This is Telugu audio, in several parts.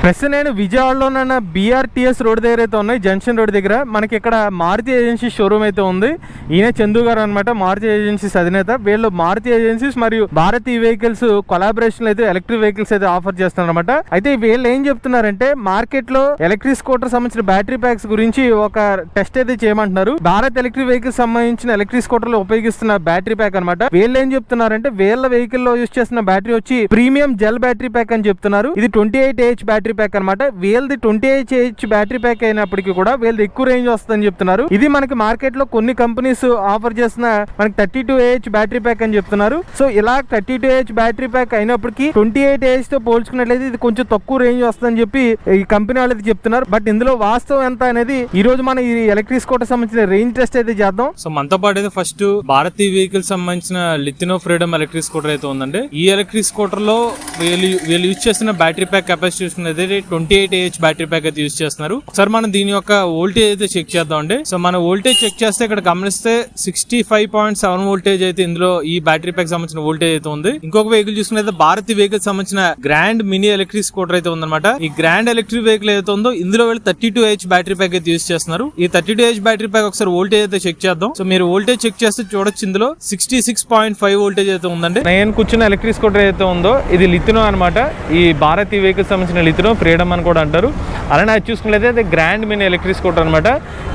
ప్రస్తుతం నేను విజయవాడలోనన్న బీఆర్టీఎస్ రోడ్ దగ్గర అయితే ఉన్నాయి, జంక్షన్ రోడ్ దగ్గర. మనకి ఇక్కడ మారుతి ఏజెన్సీ షోరూమ్ అయితే ఉంది. ఈయన చందు గారు అనమాట, మారుతి ఏజెన్సీస్ అధినేత. వీళ్ళు మారుతి ఏజెన్సీస్ మరియు భారత్ ఈ వెహికల్స్ కొలాబరేషన్ అయితే ఎలక్ట్రిక్ వెహికల్స్ అయితే ఆఫర్ చేస్తున్నారు అనమాట. అయితే వీళ్ళు ఏం చెప్తున్నారంటే మార్కెట్ లో ఎలక్ట్రిక్ స్కూటర్ సంబంధించిన బ్యాటరీ ప్యాక్స్ గురించి ఒక టెస్ట్ అయితే చేయమంటున్నారు. భారత్ ఎలక్ట్రిక్ వెహికల్స్ సంబంధించిన ఎలక్ట్రిక్ స్కూటర్ లో ఉపయోగిస్తున్న బ్యాటరీ ప్యాక్ అనమాట. వీళ్ళు ఏం చెప్తున్నారంటే వీళ్ళ వెహికల్ లో యూజ్ చేస్తున్న బ్యాటరీ వచ్చి ప్రీమియం జెల్ బ్యాటరీ ప్యాక్ అని చెప్తున్నారు. ఇది 28Ah బ్యాటరీ ప్యాక్ అనమాట. వీళ్ళది 28Ah బ్యాటరీ ప్యాక్ అయినప్పటికీ కూడా వీళ్ళది ఎక్కువ రేంజ్ వస్తుందని చెప్తున్నారు. ఇది మనకి మార్కెట్ లో కొన్ని కంపెనీస్ ఆఫర్ చేసిన మనకి 32Ah బ్యాటరీ ప్యాక్ అని చెప్తున్నారు. సో ఇలా 32Ah బ్యాటరీ ప్యాక్ అయినప్పటికీ 28Ah తో పోల్చుకున్నట్లయితే ఇది కొంచెం తక్కువ రేంజ్ వస్తుందని చెప్పి ఈ కంపెనీ వాళ్ళు చెప్తున్నారు. బట్ ఇందులో వాస్తవం ఎంత అనేది ఈ రోజు మనం ఈ ఎలక్ట్రిక్ స్కూటర్ సంబంధించిన రేంజ్ టెస్ట్ అయితే చేద్దాం. సో మనతో పాటు అయితే ఫస్ట్ భారతీ వెహికల్ సంబంధించిన లిథినో ఫ్రీడమ్ ఎలక్ట్రిక్ స్కూటర్ అయితే ఉందండి. ఈ ఎలక్ట్రిక్ స్కూటర్ లో వీళ్ళు యూజ్ చేస్తున్న బ్యాటరీ ప్యాక్ కెపాసిటీ చూసుకున్నది 28Ah బ్యాటరీ ప్యాక్ అయితే యూజ్ చేస్తున్నారు. ఒకసారి మనం దీని యొక్క వోల్టేజ్ అయితే చెక్ చేద్దాం అండి. సో మన వోల్టేజ్ చెక్ చేస్తే ఇక్కడ గమనిస్తే 65.7 వోల్టేజ్ అయితే ఇందులో ఈ బ్యాటరీ ప్యాక్ సంబంధించిన వోల్టేజ్ అయితే ఉంది. ఇంకొక వెహికల్ చూసుకున్నది భారతీ వెహికల్ సంబంధించిన గ్రాండ్ మినీ ఎలక్ట్రిక్ స్కూటర్ అయితే ఉందన్నమాట. ఈ గ్రాండ్ ఎలక్ట్రిక్ వెహికల్ అయితే ఉందో ఇందులో వీళ్ళు 32Ah బ్యాటరీ ప్యాక్ అయితే యూజ్ చేస్తున్నారు. ఈ 32Ah బ్యాటరీ ప్యాక్ ఒకసారి వోల్టేజ్ అయితే చెక్ చేద్దాం. సో మీరు వోల్టేజ్ చెక్ చేస్తే చూడొచ్చు ఇందులో 66.5 వోల్టేజ్ అయితే ఉందండి. నేను కూర్చున్న ఎలక్ట్రిక్ స్కూటర్ అయితే ఉందో ఇది లిథినో అనమాట. ఈ భారతీ వెహికల్ సంబంధించిన లిథినో ఫ్రీడమ్ అని కూడా అంటారు. అలానే అది చూసుకున్నట్లయితే అది గ్రాండ్ మినీ ఎలక్ట్రిక్ స్కూటర్ అనమాట.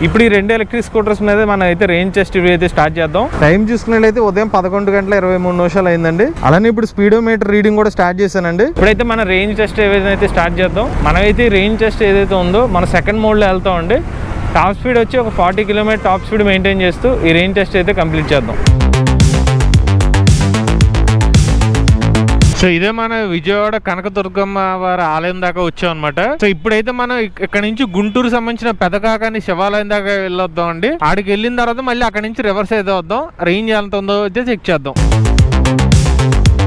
ఇప్పుడు ఈ రెండు ఎలక్ట్రిక్ స్కూటర్స్ మీద మనం అయితే రేంజ్ టెస్ట్ అయితే స్టార్ట్ చేద్దాం. టైం చూసుకున్నట్లయితే ఉదయం 11:23 అయిందండి. అలానే ఇప్పుడు స్పీడోమీటర్ రీడింగ్ కూడా స్టార్ట్ చేశానండి. ఇప్పుడైతే మన రేంజ్ టెస్ట్ ఏదైతే స్టార్ట్ చేద్దాం. మనమైతే రేంజ్ టెస్ట్ ఏదైతే ఉందో మన సెకండ్ మోడ్ లో వెళ్తాం అండి. టాప్ స్పీడ్ వచ్చి ఒక 40 km టాప్ స్పీడ్ మెయింటైన్ చేస్తూ ఈ రేంజ్ టెస్ట్ అయితే కంప్లీట్ చేద్దాం. సో ఇదే మన విజయవాడ కనకదుర్గమ్మ వారి ఆలయం దాకా వచ్చాం అనమాట. సో ఇప్పుడైతే మనం ఇక్కడ నుంచి గుంటూరు సంబంధించిన పెదకాకాని శివాలయం దాకా వెళ్ళొద్దాం అండి. ఆడికి వెళ్ళిన తర్వాత మళ్ళీ అక్కడ నుంచి రివర్స్ అయితే వద్దాం. రేంజ్ ఎంత ఉందో అయితే చెక్ చేద్దాం.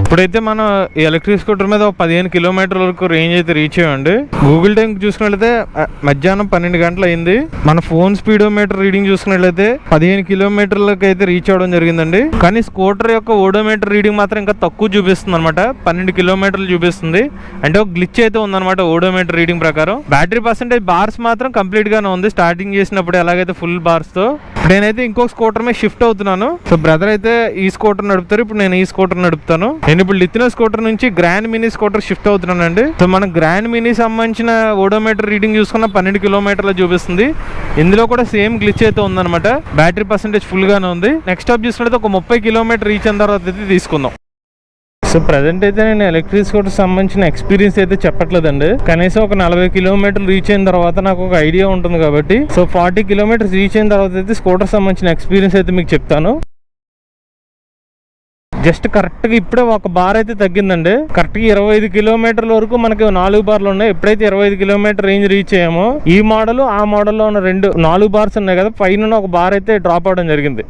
ఇప్పుడైతే మనం ఈ ఎలక్ట్రిక్ స్కూటర్ మీద 15 కిలోమీటర్ల వరకు రేంజ్ అయితే రీచ్ అయ్యండి. గూగుల్ టైం చూసుకున్నట్లయితే మధ్యాహ్నం 12 గంటలు అయింది. మన ఫోన్ స్పీడోమీటర్ రీడింగ్ చూసుకున్నట్లయితే 15 కిలోమీటర్లకు అయితే రీచ్ అవ్వడం జరిగిందండి. కానీ స్కూటర్ యొక్క ఓడోమీటర్ రీడింగ్ మాత్రం ఇంకా తక్కువ చూపిస్తుంది అనమాట. 12 కిలోమీటర్లు చూపిస్తుంది. అంటే ఒక గ్లిచ్ అయితే ఉందన్నమాట ఓడోమీటర్ రీడింగ్ ప్రకారం. బ్యాటరీ పర్సెంటేజ్ బార్స్ మాత్రం కంప్లీట్ గానే ఉంది. స్టార్టింగ్ చేసినప్పుడు ఎలాగైతే ఫుల్ బార్స్ తో. నేనైతే ఇంకొక స్కూటర్ మీద షిఫ్ట్ అవుతున్నాను. సో బ్రదర్ అయితే ఈ స్కూటర్ నడుపుతారు, ఇప్పుడు నేను ఈ స్కూటర్ నడుపుతాను. నేను ఇప్పుడు లిథినో స్కూటర్ నుంచి గ్రాండ్ మినీ స్కూటర్ షిఫ్ట్ అవుతున్నానండి. సో మనం గ్రాండ్ మినీ సంబంధించిన ఓడోమీటర్ రీడింగ్ చూసుకున్న 12 కిలోమీటర్లు చూపిస్తుంది. ఇందులో కూడా సేమ్ గ్లిచ్ అయితే ఉందన్నమాట. బ్యాటరీ పర్సెంటేజ్ ఫుల్ గానే ఉంది. నెక్స్ట్ స్టాప్ చూసుకుంటే ఒక 30 కిలోమీటర్ రీచ్ అయిన తర్వాత అయితే తీసుకుందాం. సో ప్రజెంట్ అయితే నేను ఎలక్ట్రిక్ స్కూటర్ సంబంధించిన ఎక్స్పీరియన్స్ అయితే చెప్పట్లేదండి. కనీసం ఒక 40 కిలోమీటర్లు రీచ్ అయిన తర్వాత నాకు ఒక ఐడియా ఉంటుంది కాబట్టి సో 40 కిలోమీటర్స్ రీచ్ అయిన తర్వాత అయితే స్కూటర్ సంబంధించిన ఎక్స్పీరియన్స్ అయితే మీకు చెప్తాను. జస్ట్ కరెక్ట్ గా ఇప్పుడే ఒక బార్ అయితే తగ్గిందండి. కరెక్ట్ గా 25 కిలోమీటర్ల వరకు మనకి 4 బార్లు ఉన్నాయి. ఎప్పుడైతే 25 కిలోమీటర్ రేంజ్ రీచ్ అయ్యామో ఈ మోడల్ ఆ మోడల్లో ఉన్న 4 బార్స్ ఉన్నాయి కదా, పైన ఒక బార్ అయితే డ్రాప్ అవడం జరిగింది.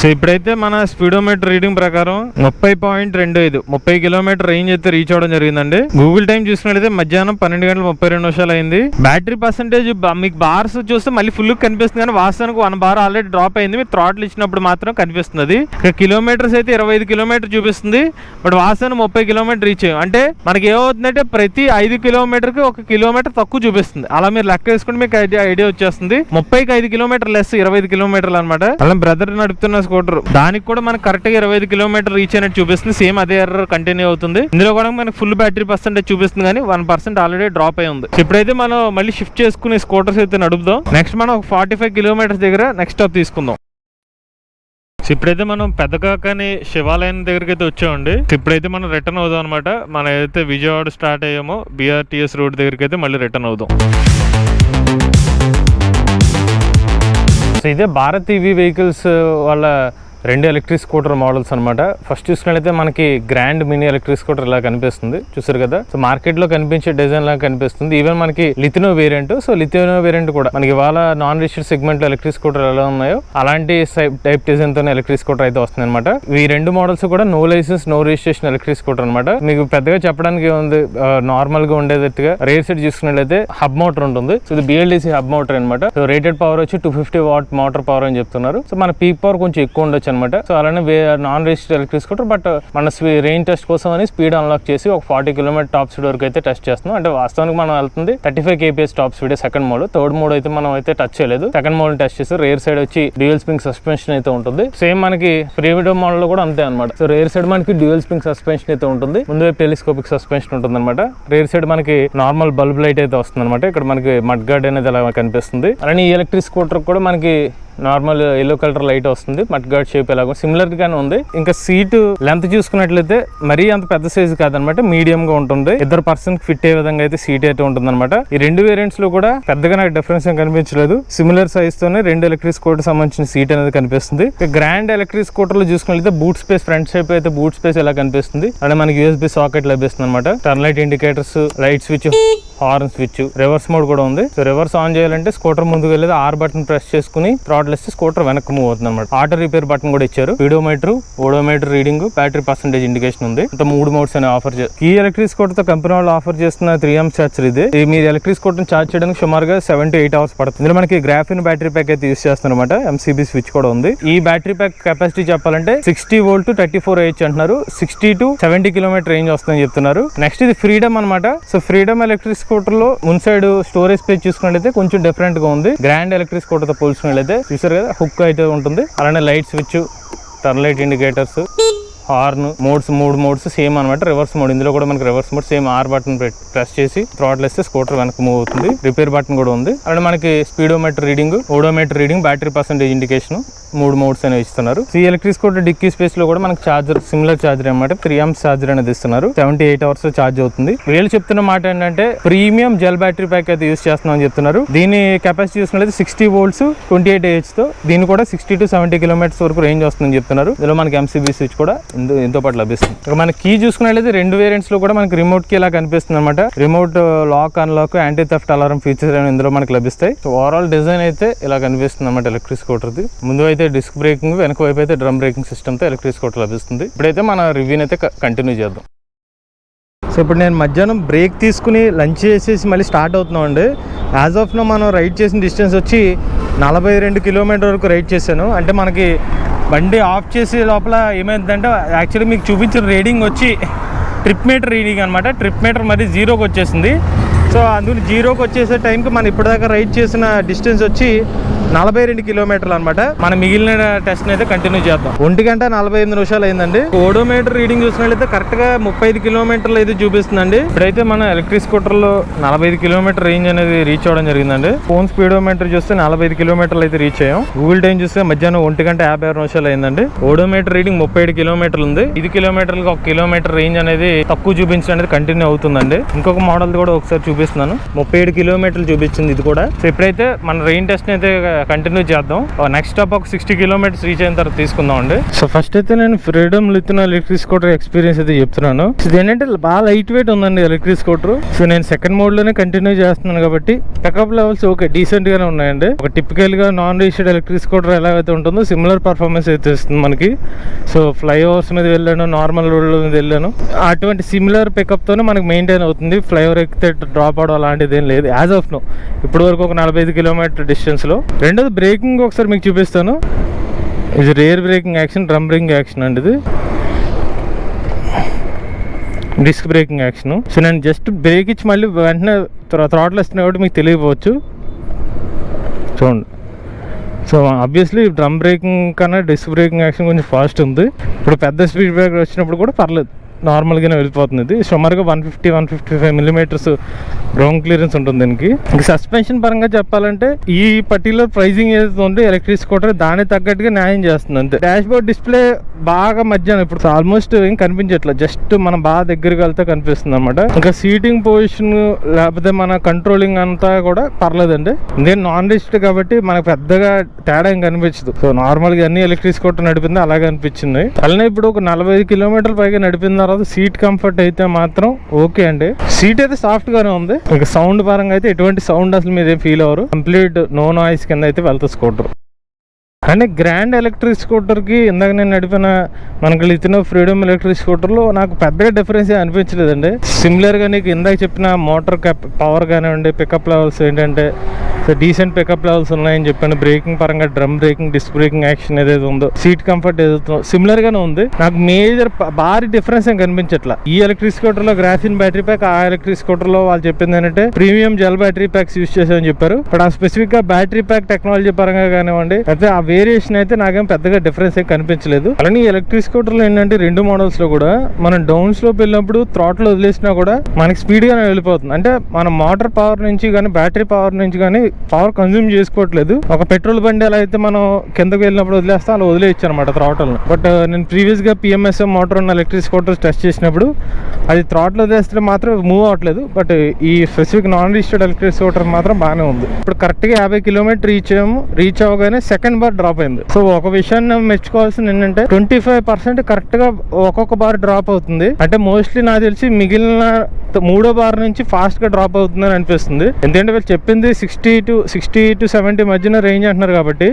సో ఇప్పుడైతే మన స్పీడోమీటర్ రీడింగ్ ప్రకారం 30 కిలోమీటర్ రేంజ్ అయితే రీచ్ అవడం జరిగిందండి. గూగుల్ టైం చూసుకున్నట్లయితే మధ్యాహ్నం 12:32 అయింది. బ్యాటరీ పర్సెంటేజ్ మీకు బార్స్ చూస్తే మళ్ళీ ఫుల్ కనిపిస్తుంది, కానీ వాస్తవానికి 1 బార్ ఆల్రెడీ డ్రాప్ అయింది. మీరు థ్రాటిల్ ఇచ్చినప్పుడు మాత్రం కనిపిస్తుంది. ఇక్కడ కిలోమీటర్స్ అయితే 25 కిలోమీటర్ చూపిస్తుంది. బట్ వాస్తవానికి 30 కిలోమీటర్ రీచ్ అయ్యాం. అంటే మనకి ఏమవుతుందంటే ప్రతి 5 కిలోమీటర్కి 1 కిలోమీటర్ తక్కువ చూపిస్తుంది. అలా మీరు లెక్క వేసుకుంటే మీకు ఐడియా వచ్చేస్తుంది. 30కి 5 కిలోమీటర్ లెస్ 25 కిలోమీటర్లు అనమాట. అలా బ్రదర్ నడుపుతున్న స్కూటర్ దానికి కూడా మనకు కరెక్ట్ గా 25 కిలోమీటర్ రీచ్ అయినట్టు చూపిస్తుంది. సేమ్ అదే ఎర్రర్ కంటిన్యూ అవుతుంది. ఇందులో కూడా మనకి ఫుల్ బ్యాటరీ పర్సెంటేజ్ చూపిస్తుంది, కానీ 1% ఆల్రెడీ డ్రాప్ అయి ఉంది. ఇప్పుడైతే మనం మళ్ళీ షిఫ్ట్ చేసుకునే స్కూటర్స్ అయితే నడుపుదాం. నెక్స్ట్ మనం 45 కిలోమీటర్స్ దగ్గర నెక్స్ట్ స్టాప్ తీసుకుందాం. ఇప్పుడైతే మనం పెదకాకాని శివాలయం దగ్గరికి అయితే వచ్చామండి. ఇప్పుడైతే మనం రిటర్న్ అవుదాం అనమాట. మనం ఏదైతే విజయవాడ స్టార్ట్ అయ్యామో బీఆర్టీఎస్ రోడ్ దగ్గరికి అయితే మళ్ళీ రిటర్న్ అవుదాం. సో ఇదే భారత్ ఈవీ వెహికల్స్ వాళ్ళ 2 ఎలక్ట్రిక్ స్కూటర్ మోడల్స్ అనమాట. ఫస్ట్ చూసుకున్నట్లయితే మనకి గ్రాండ్ మినీ ఎలక్ట్రిక్ స్కూటర్ ఇలా కనిపిస్తుంది, చూసారు కదా. సో మార్కెట్ లో కనిపించే డిజైన్ లాగా కనిపిస్తుంది. ఈవెన్ మనకి లిథినో వేరియంట్, సో లిథినో వేరియంట్ కూడా మనకి ఇవాళ నాన్ రిజిస్టర్డ్ సెగ్మెంట్ లో ఎలక్ట్రిక్ స్కూటర్ ఎలా ఉన్నాయో అలాంటి టైప్ డిజైన్ తోనే ఎలక్ట్రిక్ స్కూటర్ అయితే వస్తుంది అనమాట. ఈ 2 మోడల్స్ కూడా no licence no registration electric scooter అనమాట. మీకు పెద్దగా చెప్పడానికి ఉంది, నార్మల్ గా ఉండేటట్టుగా రేర్ సెట్ చూసుకున్నట్లయితే హబ్ మోటార్ ఉంటుంది. సో ఇది BLDC హబ్ మోటార్ అనమాట. సో రేటెడ్ పవర్ వచ్చి 250 వాట్ మోటార్ పవర్ అని చెప్తున్నారు. సో మన పీక్ పవర్ కొంచెం ఎక్కువ ఉండొచ్చు అనమాట. అనమాట. సో అలానే non registered electric scooter, but మన రేంజ్ టెస్ట్ కోసం అని స్పీడ్ అన్లాక్ చేసి ఒక 40 కిలోమీటర్ టాప్ స్పీడ్ వరకు అయితే టెస్ట్ చేస్తున్నాం. అంటే వాస్తవానికి మనం వెళ్తుంది 35 kph top speed second mode. Third mode అయితే మనం అయితే టచ్ చేయలేదు. సెకండ్ మోడ్ టెస్ట్ చేసి రేర్ సైడ్ వచ్చి డ్యూయల్ స్ప్రింగ్ సస్పెన్షన్ అయితే ఉంటుంది. సేమ్ మనకి ఫ్రీడమ్ మోడల్ లో కూడా అంతే అనమాట. సో రేర్ సైడ్ మనకి డ్యూయల్ స్ప్రింగ్ సస్పెన్షన్ అయితే ఉంటుంది. ముందు వైపు టెలిస్కోపిక్ సస్పెన్షన్ ఉంటుంది అనమాట. రేర్ సైడ్ మనకి నార్మల్ బల్బ్ లైట్ అయితే వస్తుంది అనమాట. ఇక్కడ మనకి మడ్ గార్డ్ అనేది అలా కనిపిస్తుంది. అలానే ఈ ఎలక్ట్రిక్ స్కూటర్ కూడా మనకి నార్మల్ ఎల్లో కలర్ లైట్ వస్తుంది. మడ్ గార్డ్ షేప్ ఎలాగో సిమిలర్ గానే ఉంది. ఇంకా సీట్ లెంత్ చూసుకున్నట్లయితే మరీ అంత పెద్ద సైజ్ కాదనమాట, మీడియం గా ఉంటుంది. ఇద్దరు పర్సన్ ఫిట్ అయ్యే విధంగా అయితే సీట్ అయితే ఉంటుంది అనమాట. ఈ రెండు వేరియంట్స్ లో కూడా పెద్దగా నాకు డిఫరెన్స్ ఏం కనిపించలేదు. సిమిలర్ సైజ్ తోనే రెండు ఎలక్ట్రిక్ స్కూటర్ సంబంధించిన సీట్ అనేది కనిపిస్తుంది. గ్రాండ్ ఎలక్ట్రిక్ స్కూటర్ లో చూసుకున్నట్లయితే బూట్ స్పేస్, ఫ్రంట్ షేప్ అయితే బూట్ స్పేస్ ఎలా కనిపిస్తుంది. అలానే మనకి USB సాకెట్ లభిస్తుంది అనమాట. Turn light indicators, light switch, horn switch, reverse mode కూడా ఉంది. సో రివర్స్ ఆన్ చేయాలంటే స్కూటర్ ముందుకు వెళ్ళేది R బటన్ ప్రెస్ చేసుకుని థ్రాటిల్ ఇస్తే స్కూటర్ వెనక్కి మూవ్ అవుతుంది అనమాట. ఆటో రిపేర్ బటన్ కూడా ఇచ్చారు. Speedometer, odometer reading, battery percentage indication ఉంది. అంటే 3 మోడ్స్ అనే ఆఫర్ ఈ ఎలక్ట్రిక్ స్కూటర్ తో కంపెనీ వాళ్ళు ఆఫర్ చేస్తున్న 3 చార్జర్ ఇది. మీరు ఎలక్ట్రిక్ స్కూటర్ ఛార్జ్ చేయడానికి సుమారుగా 7 to 8 hours పడుతుంది. ఇందులో మనకి గ్రాఫిన్ బ్యాటరీ ప్యాక్ అయితే యూస్ చేస్తున్నారు అనమాట. MCB స్విచ్ కూడా ఉంది. ఈ బ్యాటరీ ప్యాక్ కెపాసిటీ చెప్పాలంటే 60 volt 34 Ah అంటున్నారు. 60 to 70 కిలోమీటర్ రేంజ్ వస్తుందని చెప్తున్నారు. నెక్స్ట్ ఇది ఫ్రీడమ్ అనమాట. సో ఫ్రీడమ్ ఎలక్ట్రిక్ స్కూటర్ లో ముందు సైడ్ స్టోరేజ్ స్పేస్ చూసుకున్నట్లయితే కొంచెం డిఫరెంట్ గా ఉంది. గ్రాండ్ ఎలక్ట్రిక్ స్కూటర్ తో పోల్చుకున్నట్లయితే చూసారు కదా, హుక్ అయితే ఉంటుంది. అలానే light switch, turn light indicators, horn modes, 3 modes same అనమాట. రివర్స్ మోడ్, ఇందులో కూడా మనకి reverse mode same R button press చేసి థ్రాటిల్ ఇస్తే స్కూటర్ వెనక్కి మూవ్ అవుతుంది. రిపేర్ బటన్ కూడా ఉంది. అలానే మనకి speedometer reading, odometer reading, battery percentage indication 3 modes అనేవి ఇస్తున్నారు. ఈ ఎలక్ట్రిక్ స్కూటర్ డిక్కీ స్పేస్ లో కూడా మనకి చార్జర్, సిమిలర్ చార్జర్ అనమాట, 3 amps చార్జర్ అనేది ఇస్తున్నారు. 78 hours ఛార్జ్ అవుతుంది. వీళ్ళు చెప్తున్న మాట ఏంటంటే ప్రీమియం జెల్ బ్యాటరీ ప్యాక్ అయితే యూస్ చేస్తున్నాం అని చెప్తున్నారు. దీని కెపాసిటీ చూసినట్లయితే 60 volts 28 Ah తో దీని కూడా 60 to 70 kilometers వరకు రేంజ్ వస్తుందని చెప్తున్నారు. ఇందులో మనకి MCB స్విచ్ కూడా ఎంతో పాటు లభిస్తుంది. ఇక మన కీ చూసుకున్నట్లయితే 2 వేరియంట్స్ లో కూడా మనకి రిమోట్ కీ ఇలా కనిపిస్తుంది అనమాట. Remote lock, unlock, anti theft alarm features ఇందులో మనకి లభిస్తాయి. సో ఓవరాల్ డిజైన్ అయితే ఇలా కనిపిస్తుంది అనమాట ఎలక్ట్రిక్ స్కూటర్ ది. ముందు అయితే డిస్క్ బ్రేకింగ్, వెనక వైపు అయితే డ్రమ్ బ్రేకింగ్ సిస్టమ్ తో ఎలక్ట్రిక్ స్కూటర్ లభిస్తుంది. ఇప్పుడైతే మన రివ్యూని అయితే కంటిన్యూ చేద్దాం. సో ఇప్పుడు నేను మధ్యాహ్నం బ్రేక్ తీసుకుని లంచ్ చేసేసి మళ్ళీ స్టార్ట్ అవుతున్నాం అండి. యాజ్ ఆఫ్ నో మనం రైడ్ చేసిన డిస్టెన్స్ వచ్చి 42 కిలోమీటర్ వరకు రైడ్ చేశాను. అంటే మనకి బండి ఆఫ్ చేసే లోపల ఏమైందంటే యాక్చువల్లీ మీకు చూపించిన రీడింగ్ వచ్చి ట్రిప్ మీటర్ రీడింగ్ అనమాట. ట్రిప్ మీటర్ మరి 0కి వచ్చేసింది. సో అందుకని 0కి వచ్చేసే టైంకి మనం ఇప్పటిదాకా రైడ్ చేసిన డిస్టెన్స్ వచ్చి 42 కిలోమీటర్లు అనమాట. మనం మిగిలిన టెస్ట్ అయితే కంటిన్యూ చేద్దాం. 1:48 అయిందండి. ఓడోమీటర్ రీడింగ్ చూసినట్లయితే కరెక్ట్ గా 35 కిలోమీటర్లు అయితే చూపిస్తుందండి. ఇప్పుడైతే మన ఎలక్ట్రిక్ స్కూటర్ లో 45 కిలోమీటర్ రేంజ్ అనేది రీచ్ అవ్వడం జరిగిందండి. ఫోన్ స్పీడోమీటర్ చూస్తే 45 కిలోమీటర్లు అయితే రీచ్ అయ్యాం. గూగుల్ టైం చూస్తే మధ్యాహ్నం 1:56 అయిందండి. ఓడోమీటర్ రీడింగ్ 37 కిలోమీటర్లు ఉంది. 5 కిలోమీటర్లకు 1 కిలోమీటర్ రేంజ్ అనేది తక్కువ చూపించడం అనేది కంటిన్యూ అవుతుందండి. ఇంకొక మోడల్ కూడా ఒకసారి చూపిస్తున్నాను. 37 కిలోమీటర్లు చూపించింది ఇది కూడా. సో ఇప్పుడైతే మన రెయిన్ టెస్ట్ అయితే కంటిన్యూ చేద్దాం. నెక్స్ట్ స్టాప్ ఒక 60 కిలోమీటర్స్ రీచ్ అయిన తర్వాత తీసుకుందాం అండి. సో ఫస్ట్ అయితే నేను ఫ్రీడమ్ లిథినో ఎలక్ట్రిక్ స్కూటర్ ఎక్స్పీరియన్స్ అయితే చెప్తున్నాను. ఇది ఏంటంటే బాగా లైట్ వెయిట్ ఉందండి ఎలక్ట్రిక్ స్కూటర్. సో నేను సెకండ్ మోడ్ లోనే కంటిన్యూ చేస్తున్నాను కాబట్టి పికప్ లెవెల్స్ ఓకే డీసెంట్ గానే ఉన్నాయండి. ఒక టిపికల్ గా నాన్ రిజిస్టర్డ్ ఎలక్ట్రిక్ స్కూటర్ ఎలా అయితే ఉంటుందో సిమిలర్ పర్ఫార్మెన్స్ అయితే ఇస్తుంది మనకి. సో ఫ్లైఓవర్స్ మీద వెళ్ళాను, నార్మల్ రోడ్ మీద వెళ్ళాను, అటువంటి సిమిలర్ పికప్ తోనే మనకి మెయింటైన్ అవుతుంది. ఫ్లైఓవర్ ఎక్కితే డ్రాప్ అవడం అలాంటిది ఏం లేదు యాజ్ ఆఫ్ నో. ఇప్పటి వరకు ఒక 45 కిలోమీటర్ డిస్టెన్స్ లో. రెండోది బ్రేకింగ్ ఒకసారి మీకు చూపిస్తాను. ఇది rare breaking action, drum breaking action అండి. ఇది డిస్క్ బ్రేకింగ్ యాక్షన్. సో నేను జస్ట్ బ్రేక్ ఇచ్చి మళ్ళీ వెంటనే థ్రాటిల్ ఇస్తున్నా కాబట్టి మీకు తెలియకపోవచ్చు. చూడండి. సో ఆబ్వియస్లీ డ్రమ్ బ్రేకింగ్ కన్నా డిస్క్ బ్రేకింగ్ యాక్షన్ కొంచెం ఫాస్ట్ ఉంది. ఇప్పుడు పెద్ద స్పీడ్ బ్రేకర్ వచ్చినప్పుడు కూడా పర్లేదు, నార్మల్గానే వెళ్ళిపోతుంది. ఇది సుమారుగా 150-155 మిల్లీమీటర్స్ గ్రౌండ్ క్లియరెన్స్ ఉంటుంది దీనికి. ఇంకా సస్పెన్షన్ పరంగా చెప్పాలంటే ఈ పర్టికులర్ ప్రైజింగ్ ఏదైతే ఉందో ఎలక్ట్రిక్ స్కూటర్ దానికి తగ్గట్టుగా న్యాయం చేస్తుంది అంతే. డాష్ బోర్డ్ డిస్ప్లే బాగా మధ్యాహ్నం ఇప్పుడు ఆల్మోస్ట్ ఏం కనిపించట్లేదు, జస్ట్ మనం బాగా దగ్గరికి వెళ్తే కనిపిస్తుంది అనమాట. ఇంకా సీటింగ్ పొజిషన్ లేకపోతే మన కంట్రోలింగ్ అంతా కూడా పర్లేదండి. నేను నాన్ రిజిస్టర్డ్ కాబట్టి మనకు పెద్దగా తేడా ఏం కనిపించదు. సో నార్మల్గా అన్ని ఎలక్ట్రిక్ స్కూటర్ నడిపింది అలాగే అనిపించింది. అలానే ఇప్పుడు ఒక 45 కిలోమీటర్ల పైగా నడిపింది తర్వాత సీట్ కంఫర్ట్ అయితే మాత్రం ఓకే అండి. సీట్ అయితే సాఫ్ట్ గానే ఉంది. ఇక సౌండ్ పరంగా అయితే ఎటువంటి సౌండ్ అసలు మీద ఫీల్ అవ్వరు. కంప్లీట్ నో నాయిస్ కింద అయితే వెళ్తా స్కూటర్. అంటే గ్రాండ్ ఎలక్ట్రిక్ స్కూటర్కి ఇందాక నేను నడిపిన మనకి లిథినో ఫ్రీడమ్ ఎలక్ట్రిక్ స్కూటర్లో నాకు పెద్దగా డిఫరెన్స్ అనిపించలేదండి. సిమిలర్గా నీకు ఇందాక చెప్పిన మోటార్ పవర్ కానివ్వండి, పికప్ లెవెల్స్ ఏంటంటే సో డీసెంట్ పికప్ లెవెల్స్ ఉన్నాయని చెప్పాను. బ్రేకింగ్ పరంగా drum braking, disc braking action ఏదైతే ఉందో, సీట్ కంఫర్ట్ ఏదైతే సిమిలర్ గానే ఉంది. నాకు మేజర్ భారీ డిఫరెన్స్ ఏం కనిపించట్లా. ఈ ఎలక్ట్రిక్ స్కూటర్ లో గ్రాఫిన్ బ్యాటరీ ప్యాక్, ఆ ఎలక్ట్రిక్ స్కూటర్ లో వాళ్ళు చెప్పింది ఏంటంటే premium gel battery packs use చేసామని చెప్పారు. బట్ ఆ స్పెసిఫిక్ గా బ్యాటరీ ప్యాక్ టెక్నాలజీ పరంగా కానివ్వండి, అయితే ఆ వేరియేషన్ అయితే నాకేం పెద్దగా డిఫరెన్స్ ఏం కనిపించలేదు. అలానే ఎలక్ట్రిక్ స్కూటర్ లో ఏంటంటే రెండు మోడల్స్ లో కూడా మనం డౌన్ స్లోప్ వెళ్ళినప్పుడు థ్రాటిల్ వదిలేసినా కూడా మనకి స్పీడ్ గానే వెళ్ళిపోతుంది. అంటే మన మోటార్ పవర్ నుంచి కానీ బ్యాటరీ పవర్ నుంచి కానీ పవర్ కన్జ్యూమ్ చేసుకోవట్లేదు. ఒక పెట్రోల్ బండి ఎలా అయితే మనం కిందకి వెళ్ళినప్పుడు వదిలేస్తాం అలా వదిలేయచ్చు అనమాట థ్రాటిల్. బట్ నేను ప్రీవియస్ గా PMSM మోటార్ ఉన్న ఎలక్ట్రిక్ స్కూటర్స్ టెస్ట్ చేసినప్పుడు అది థ్రాటిల్ వదిలేస్తే మాత్రం మూవ్ అవ్వట్లేదు. బట్ ఈ specific non registered electric scooter మాత్రం బాగానే ఉంది. ఇప్పుడు కరెక్ట్ గా 50 కిలోమీటర్ రీచ్ అవ్వగానే సెకండ్ బార్ డ్రాప్ అయింది. సో ఒక విషయాన్ని మెచ్చుకోవాల్సింది ఏంటంటే 25% కరెక్ట్ గా ఒక్కొక్క బార్ డ్రాప్ అవుతుంది. అంటే మోస్ట్లీ నాకు తెలిసి మిగిలిన మూడో బార్ నుంచి ఫాస్ట్ గా డ్రాప్ అవుతుందని అనిపిస్తుంది. ఎందుకంటే వీళ్ళు చెప్పింది 60 to 70 మధ్యన రేంజ్ అంటున్నారు కాబట్టి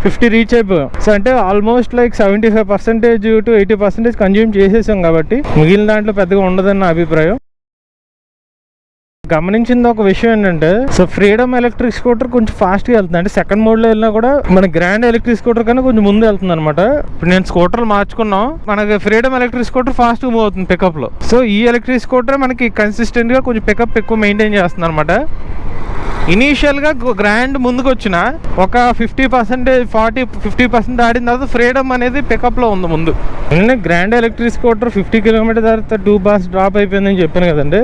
50 రీచ్ అయిపోయాం. సో అంటే ఆల్మోస్ట్ లైక్ 75% to 80% కన్జ్యూమ్ చేసేసాం కాబట్టి మిగిలిన దాంట్లో పెద్దగా ఉండదని నా అభిప్రాయం. గమనించింది ఒక విషయం ఏంటంటే, సో ఫ్రీడమ్ ఎలక్ట్రిక్ స్కూటర్ కొంచెం ఫాస్ట్ గా వెళ్తుంది. అంటే సెకండ్ మోడ్ లో వెళ్ళినా కూడా మన గ్రాండ్ ఎలక్ట్రిక్ స్కూటర్ కన్నా కొంచెం ముందు వెళ్తుంది అనమాట. ఇప్పుడు నేను స్కూటర్లు మార్చుకున్నాం, మనకి freedom electric scooter fast move అవుతుంది పికప్ లో. సో ఈ ఎలక్ట్రిక్ స్కూటర్ మనకి కన్సిస్టెంట్ గా కొంచెం పికప్ ఎక్కువ మెయింటైన్ చేస్తుంది అనమాట. ఇనీషియల్ గా గ్రాండ్ ముందుకు వచ్చిన ఒక 50% ఆడిన తర్వాత ఫ్రీడమ్ అనేది పికప్ లో ఉంది ముందు. నేను గ్రాండ్ ఎలక్ట్రిక్ స్కూటర్ 50 కిలోమీటర్ తర్వాత 2 bars డ్రాప్ అయిపోయిందని చెప్పాను కదండి.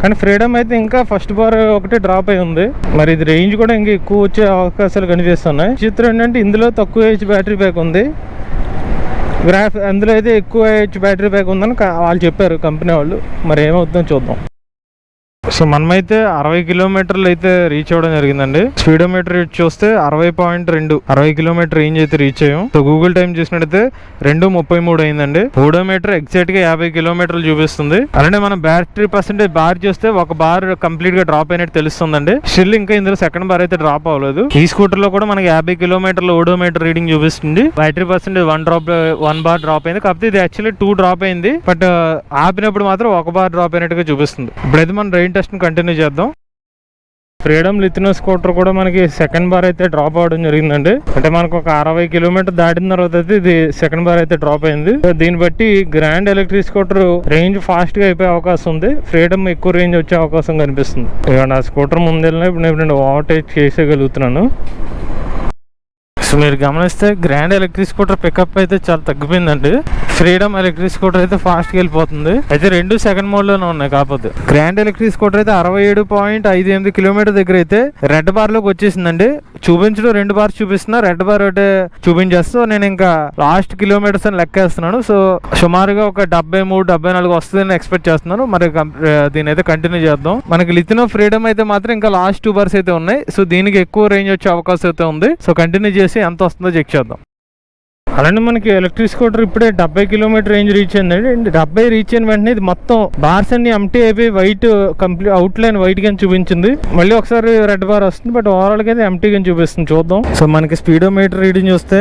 కానీ ఫ్రీడమ్ అయితే ఇంకా ఫస్ట్ బార్ ఒకటే డ్రాప్ అయి ఉంది. మరి ఇది రేంజ్ కూడా ఇంకా ఎక్కువ వచ్చే అవకాశాలు కనిపిస్తున్నాయి. చిత్రం ఏంటంటే ఇందులో తక్కువ హెచ్ బ్యాటరీ ప్యాక్ ఉంది, అందులో అయితే ఎక్కువ హెచ్ బ్యాటరీ ప్యాక్ ఉందని వాళ్ళు చెప్పారు కంపెనీ వాళ్ళు. మరి ఏమవుతుందో చూద్దాం. సో మనమైతే 60 కిలోమీటర్లు అయితే రీచ్ అవ్వడం జరిగిందండి. స్పీడోమీటర్ చూస్తే 60 కిలోమీటర్ రేంజ్ అయితే రీచ్ అయ్యాం. సో గూగుల్ టైం చూసినట్టయితే 2:33 అయిందండి. ఓడోమీటర్ ఎగ్జాక్ట్ గా 50 కిలోమీటర్లు చూపిస్తుంది. అలానే మనం బ్యాటరీ పర్సెంటేజ్ బార్ చూస్తే ఒక బార్ కంప్లీట్ గా డ్రాప్ అయినట్టు తెలుస్తుందండి. స్టిల్ ఇంకా ఇందులో సెకండ్ బార్ అయితే డ్రాప్ అవ్వలేదు. ఈ స్కూటర్ లో కూడా మనకి 50 కిలోమీటర్ల ఓడోమీటర్ రీడింగ్ చూపిస్తుంది. బ్యాటరీ పర్సెంటేజ్ 1 బార్ డ్రాప్ అయింది. కాకపోతే ఇది యాక్చువల్లీ 2 డ్రాప్ అయింది. బట్ ఆపినప్పుడు మాత్రం 1 బార్ డ్రాప్ అయినట్టుగా చూపిస్తుంది. ఇప్పుడైతే మనం రైన్ టెస్ట్ కంటిన్యూ చేద్దాం. ఫ్రీడమ్ లిథినో స్కూటర్ కూడా మనకి సెకండ్ బార్ అయితే డ్రాప్ అవ్వడం జరిగిందండి. అంటే మనకు ఒక 60 కిలోమీటర్ దాటిన తర్వాత అయితే ఇది సెకండ్ బార్ అయితే డ్రాప్ అయింది. దీన్ని బట్టి grand electric scooter range fast గా అయిపోయే అవకాశం ఉంది. ఫ్రీడమ్ ఎక్కువ రేంజ్ వచ్చే అవకాశం కనిపిస్తుంది. ఇక స్కూటర్ ముందెళ్ళినా ఇప్పుడు నేను ఓవర్టేక్ చేసేయగలుగుతున్నాను. సో మీరు గమనిస్తే గ్రాండ్ ఎలక్ట్రిక్ స్కూటర్ పికప్ అయితే చాలా తగ్గిపోయిందండి. ఫ్రీడమ్ ఎలక్ట్రిక్ స్కూటర్ అయితే ఫాస్ట్ గా వెళ్ళిపోతుంది. అయితే రెండు సెకండ్ మోడ్ లోనే ఉన్నాయి. కాకపోతే గ్రాండ్ ఎలక్ట్రిక్ స్కూటర్ అయితే 67.58 కిలోమీటర్ దగ్గర అయితే రెడ్ బార్ లోకి వచ్చేసిందండి. చూపించడం 2 bars చూపిస్తున్నా, రెడ్ బార్ ఒకటే చూపించేస్తూ నేను ఇంకా లాస్ట్ కిలోమీటర్స్ అని లెక్కేస్తున్నాను. సో సుమారుగా ఒక 73-74 వస్తుందని ఎక్స్పెక్ట్ చేస్తున్నాను. మరి దీని అయితే కంటిన్యూ చేద్దాం. మనకి లిథినో ఫ్రీడమ్ అయితే మాత్రం ఇంకా లాస్ట్ 2 bars అయితే ఉన్నాయి. సో దీనికి ఎక్కువ రేంజ్ వచ్చే అవకాశం అయితే ఉంది. సో కంటిన్యూ చేసి ఎంత వస్తుందో చెక్ చేద్దాం. అలానే మనకి ఎలక్ట్రిక్ స్కూటర్ ఇప్పుడే 70 కిలోమీటర్ రేంజ్ రీచ్ అయిందండి. 70 రీచ్ అయిన వెంటనే ఇది మొత్తం బార్స్ అన్ని ఎంటీ అయిపోయి white complete out line white గా చూపించింది. మళ్ళీ ఒకసారి రెడ్ బార్ వస్తుంది. బట్ ఓవరాల్ గా అయితే ఎంటీ గా చూపిస్తుంది. చూద్దాం. సో మనకి స్పీడోమీటర్ రీడింగ్ చూస్తే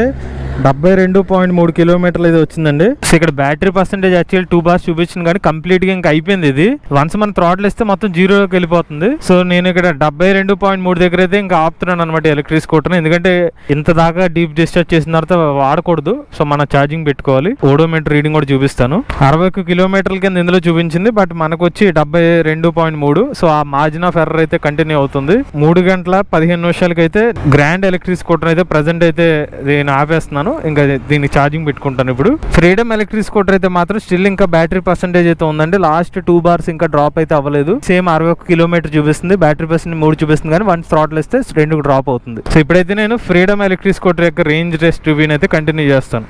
72.3 కిలోమీటర్లు అయితే వచ్చిందండి. సో ఇక్కడ బ్యాటరీ పర్సెంటేజ్ యాక్చువల్ 2 bars చూపించింది కానీ కంప్లీట్ గా ఇంకా అయిపోయింది. ఇది వన్స్ మనం థ్రాటిల్ ఇస్తే మొత్తం 0లోకి వెళ్ళిపోతుంది. సో నేను ఇక్కడ 72.3 దగ్గర అయితే ఇంకా ఆపుతున్నాను అనమాట ఎలక్ట్రిక్ స్కూటర్. ఎందుకంటే ఇంత దాకా డీప్ డిశ్చార్జ్ చేసిన తర్వాత వాడకూడదు. సో మన ఛార్జింగ్ పెట్టుకోవాలి. ఓడోమీటర్ రీడింగ్ కూడా చూపిస్తాను. 61 కిలోమీటర్ల కింద ఇందులో చూపించింది. బట్ మనకు వచ్చి 72.3. సో ఆ మార్జిన్ ఆఫ్ ఎర్రర్ అయితే కంటిన్యూ అవుతుంది. 3 గంటల 15 నిమిషాలకి అయితే గ్రాండ్ ఎలక్ట్రిక్ స్కూటర్ అయితే ప్రెసెంట్ అయితే నేను ఆపేస్తున్నాను. ఇంకా దీనికి ఛార్జింగ్ పెట్టుకుంటాను. ఇప్పుడు ఫ్రీడమ్ ఎలక్ట్రిక్ స్కూటర్ అయితే మాత్రం స్టిల్ ఇంకా బ్యాటరీ పర్సెంటేజ్ అయితే ఉందండి. లాస్ట్ 2 bars ఇంకా డ్రాప్ అయితే అవ్వలేదు. సేమ్ 61 కిలోమీటర్ చూపిస్తుంది. బ్యాటరీ పర్సెంట్ 3 చూపిస్తుంది కానీ 1 థ్రాటిల్ ఇస్తే 2 డ్రాప్ అవుతుంది. సో ఇప్పుడైతే నేను ఫ్రీడమ్ ఎలక్ట్రిక్ స్కూటర్ యొక్క రేంజ్ టెస్ట్ రివ్యూని అయితే కంటిన్యూ చేస్తాను.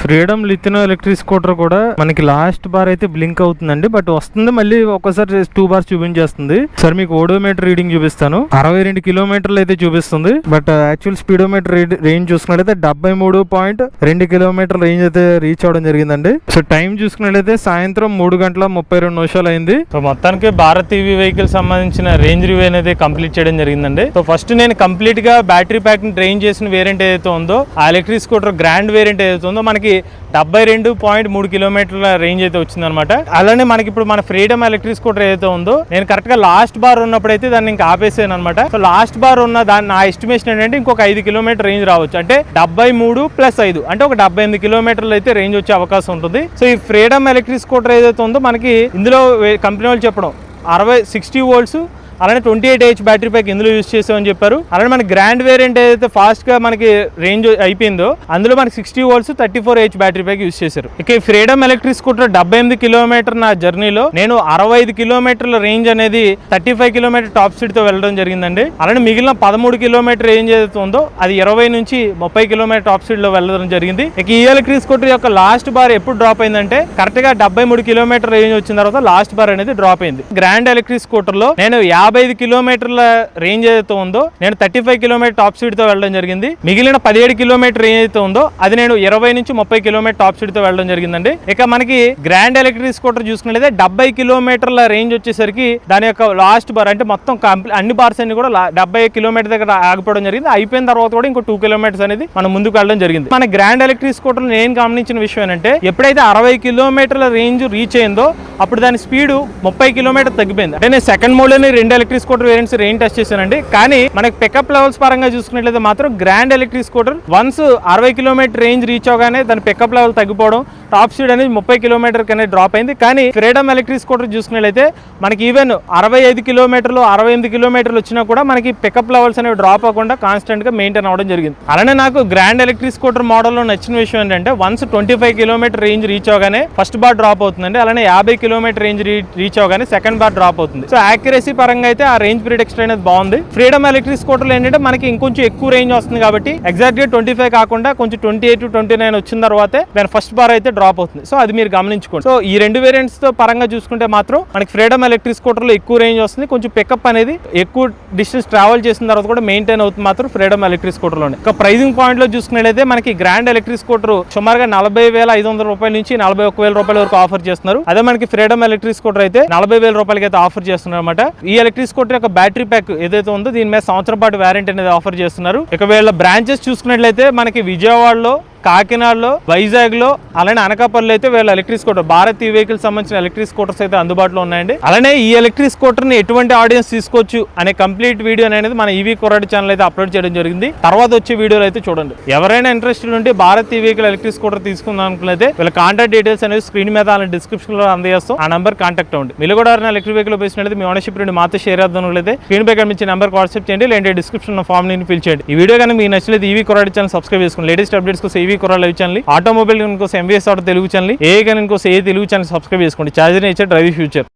ఫ్రీడమ్ లిథినో ఎలక్ట్రిక్ స్కూటర్ కూడా మనకి లాస్ట్ బార్ అయితే బ్లింక్ అవుతుందండి. బట్ వస్తుంది మళ్ళీ ఒక్కసారి 2 bars చూపించేస్తుంది. సరే మీకు ఓడోమీటర్ రీడింగ్ చూపిస్తాను. 62 కిలోమీటర్లు అయితే చూపిస్తుంది. బట్ యాక్చువల్ స్పీడోమీటర్ రేంజ్ చూసుకున్నట్లయితే 73.2 కిలోమీటర్ రేంజ్ అయితే రీచ్ అవడం జరిగిందండి. సో టైం చూసుకున్నట్లయితే సాయంత్రం 3 గంటల 32 నిమిషాలు అయింది. సో మొత్తానికి భారత్ ఈవీ వెహికల్ సంబంధించిన రేంజ్ రివ్యూ అనేది కంప్లీట్ చేయడం జరిగిందండి. సో ఫస్ట్ నేను కంప్లీట్ గా బ్యాటరీ ప్యాక్ ని ట్రైన్ చేసిన వేరియంట్ ఏదైతే ఉందో ఆ ఎలక్ట్రిక్ స్కూటర్ గ్రాండ్ వేరియంట్ ఏదైతే ఉందో మనకి 72.3 కిలోమీటర్ల రేంజ్ అయితే వచ్చిందనమాట. అలానే మనకి ఇప్పుడు మన ఫ్రీడమ్ ఎలక్ట్రిక్ స్కూటర్ ఏదైతే ఉందో నేను కరెక్ట్ గా లాస్ట్ బార్ ఉన్నప్పుడైతే దాన్ని ఇంకా ఆపేసాను అనమాట. సో లాస్ట్ బార్ ఉన్న దాని నా ఎస్టిమేషన్ ఏంటంటే ఇంకొక 5 కిలోమీటర్ రేంజ్ రావచ్చు. అంటే 73+5 అంటే ఒక 78 కిలోమీటర్లు అయితే రేంజ్ వచ్చే అవకాశం ఉంటుంది. సో ఈ ఫ్రీడమ్ ఎలక్ట్రిక్ స్కూటర్ ఏదైతే ఉందో మనకి ఇందులో కంపెనీ వాళ్ళు చెప్పడం 60 వోల్ట్స్ అలానే 28H బ్యాటరీ ప్యాక్ ఇందులో యూజ్ చేసామని చెప్పారు. అలానే మన గ్రాండ్ వేరియంట్ ఏదైతే ఫాస్ట్ గా మనకి రేంజ్ అయిపోయిందో అందులో మనకి 60 volts 34H battery pack use చేశారు. ఇక ఈ ఫ్రీడమ్ ఎలక్ట్రిక్ స్కూటర్ 78 కిలోమీటర్ నా జర్నీలో నేను 65 కిలోమీటర్ల రేంజ్ అనేది 35 కిలోమీటర్ టాప్ స్పీడ్ తో వెళ్ళడం జరిగిందండి. అలానే మిగిలిన 13 కిలోమీటర్ రేంజ్ ఏదైతే ఉందో అది 20 నుంచి 30 కిలోమీటర్ టాప్ స్పీడ్ లో వెళ్ళడం జరిగింది. ఇక ఈ ఎలక్ట్రిక్ స్కూటర్ యొక్క లాస్ట్ బార్ ఎప్పుడు డ్రాప్ అయిందంటే కరెక్ట్ గా 73 కిలోమీటర్ రేంజ్ వచ్చిన తర్వాత లాస్ట్ బార్ అనేది డ్రాప్ అయింది. గ్రాండ్ ఎలక్ట్రిక్ స్కూటర్ లో నేను 55 కిలోమీటర్ల రేంజ్ ఏదైతే ఉందో నేను 35 కిలోమీటర్ టాప్ స్పీడ్ తో వెళ్ళడం జరిగింది. మిగిలిన 17 కిలోమీటర్ రేంజ్ అయితే ఉందో అది నేను 20 నుంచి 30 కిలోమీటర్ టాప్ స్పీడ్ తో వెళ్ళడం జరిగిందండి. ఇక మనకి గ్రాండ్ ఎలక్ట్రిక్ స్కూటర్ చూసుకున్నట్లయితే 70 కిలోమీటర్ల రేంజ్ వచ్చేసరికి దాని యొక్క లాస్ట్ బార్ అంటే మొత్తం అన్ని బార్స్ అన్ని కూడా 70 కిలోమీటర్ దగ్గర ఆగిపోవడం జరిగింది. అయిపోయిన తర్వాత కూడా ఇంకో 2 కిలోమీటర్స్ అనేది మనం ముందుకు వెళ్ళడం జరిగింది. మన గ్రాండ్ ఎలక్ట్రిక్ స్కూటర్ నేను గమనించిన విషయం ఏంటంటే ఎప్పుడైతే 60 కిలోమీటర్ల రేంజ్ రీచ్ అయిందో అప్పుడు దాని స్పీడ్ 30 కిలోమీటర్ తగ్గిపోయింది. అంటే నేను సెకండ్ మోడ్ లోనే 2 electric scooter variants range test చేశానండి. కానీ మనకి పికప్ లెవెల్స్ పరంగా చూసుకున్నట్లయితే మాత్రం grand electric scooter once 60 kilometre range reach అవగానే దాని పికప్ లెవెల్ తగ్గిపోవడం టాప్ స్పీడ్ అనేది 30 కిలోమీటర్ అనేది డ్రాప్ అయింది. కానీ ఫ్రీడమ్ ఎలక్ట్రిక్ స్కూటర్ చూసుకున్నట్లయితే మనకి ఈవెన్ 65 కిలోమీటర్లు 68 కిలోమీటర్లు వచ్చినా కూడా మనకి పికప్ లెవెల్స్ అనేవి డ్రాప్ అవ్వకుండా కాన్స్టెంట్ గా మెయింటైన్ అవ్వడం జరిగింది. అలానే నాకు గ్రాండ్ ఎలక్ట్రిక్ స్కూటర్ మోడల్ లో నచ్చిన విషయం ఏంటంటే వన్స్ 25 కిలోమీటర్ రేంజ్ రీచ్ అవగానే ఫస్ట్ బార్ డ్రాప్ అవుతుందండి. అలానే 50 కిలోమీటర్ రేంజ్ రీచ్ అవగానే సెకండ్ బార్ డ్రాప్ అవుతుంది. సో యాక్యురసీ పరంగా అయితే ఆ రేంజ్ పీరియడ్ ఎక్స్ట్రా అనేది బాగుంది. ఫ్రీడమ్ ఎలక్ట్రిక్ స్కూటర్లు ఏంటంటే మనకి ఇంకొంచెం ఎక్కువ రేంజ్ వస్తుంది కాబట్టి ఎగ్జాక్ట్ గా 25 కాకుండా కొంచెం 28 29 వచ్చిన తర్వాతే దాని ఫస్ట్ బార్ అయితే డ్రాప్ అవుతుంది. సో అది మీరు గమనించుకోండి. సో ఈ రెండు వేరియంట్స్ తో పరంగా చూసుకుంటే మాత్రం మనకి ఫ్రీడమ్ ఎలక్ట్రిక్ స్కూటర్ లో ఎక్కువ రేంజ్ వస్తుంది. కొంచెం పికప్ అనేది ఎక్కువ డిస్టెన్స్ ట్రావెల్ చేసిన తర్వాత కూడా మెయింటైన్ అవుతుంది మాత్రం ఫ్రీడమ్ ఎలక్ట్రిక్ స్కూటర్ లోనే. ఇక ప్రైజింగ్ పాయింట్ లో చూసుకున్నట్లయితే మనకి గ్రాండ్ ఎలక్ట్రిక్ స్కూటర్ సుమారుగా 40,500 రూపాయల నుంచి 41,000 రూపాయల వరకు ఆఫర్ చేస్తున్నారు. అదే మనకి ఫ్రీడమ్ ఎలక్ట్రిక్ స్కూటర్ అయితే 40,000 రూపాయలకి అయితే ఆఫర్ చేస్తున్నారు అనమాట. ఈ ఎలక్ట్రిక్ స్కూటర్ యొక్క బ్యాటరీ ప్యాక్ ఏదైతే ఉందో దీని మీద సంవత్సరం పాటు వారంటీ అనేది ఆఫర్ చేస్తున్నారు. ఇక వీళ్ళ బ్రాంచెస్ చూసుకున్నట్లయితే మనకి విజయవాడలో, కాకినాడలో, వైజాగ్ లో అలానే అనకాపల్లి అయితే వీళ్ళ ఎలక్ట్రిక్ స్కూటర్ భారత్ వెహికల్ సంబంధించిన ఎలక్ట్రిక్ స్కూటర్స్ అయితే అందుబాటులో ఉన్నాయండి. అలానే ఈ ఎలక్ట్రిక్ స్కూటర్ ని ఎటువంటి ఆడియన్స్ తీసుకోవచ్చు అనే కంప్లీట్ వీడియో అనేది మన ఈవీ కుర్రాడి ఛానల్ అయితే అప్లోడ్ చేయడం జరిగింది. తర్వాత వచ్చే వీడియోలు అయితే చూడండి. ఎవరైనా ఇంట్రెస్టెడ్ ఉంటే భారత్ వెహికల్ ఎలక్ట్రిక్ స్కూటర్ తీసుకుందాం అనుకున్నైతే వీళ్ళ కాంటాక్ట్ డీటెయిల్స్ అనేది స్క్రీన్ మీద అలానే డిస్క్రిప్షన్ లో అందజేస్తాం. ఆ నెంబర్ కాంటాక్ట్ అవ్వండి. మీరు కూడా ఎలక్ట్రిక్ వెహికల్ ఉపయోగించినట్లయితే మీ ఓనర్షిప్ నుండి మాతో షేర్ చేద్దాం. స్క్రీన్ పై కనిపించే నెంబర్ వాట్సాప్ చేయండి, లేదంటే డిస్క్రిప్షన్ లో ఫామ్ ని ఫిల్ చేయండి. ఈ వీడియో కానీ మీకు నచ్చినట్లయితే ఈవీ కుర్రాడి ఛానల్ సబ్స్క్రైబ్ చేసుకోండి. లేటెస్ట్ అప్డేట్స్ కోసం ఈవీ కుర్రాడి లైవ్ ఛానల్, ఆటోమొబైల్ కోసం ఎంవీఎస్ ఆటో తెలుగు ఛానల్, ఏ కనుక ఏ తెలుగు ఛానల్ సబ్స్క్రైబ్ చేసుకోండి. Charger nature drive future.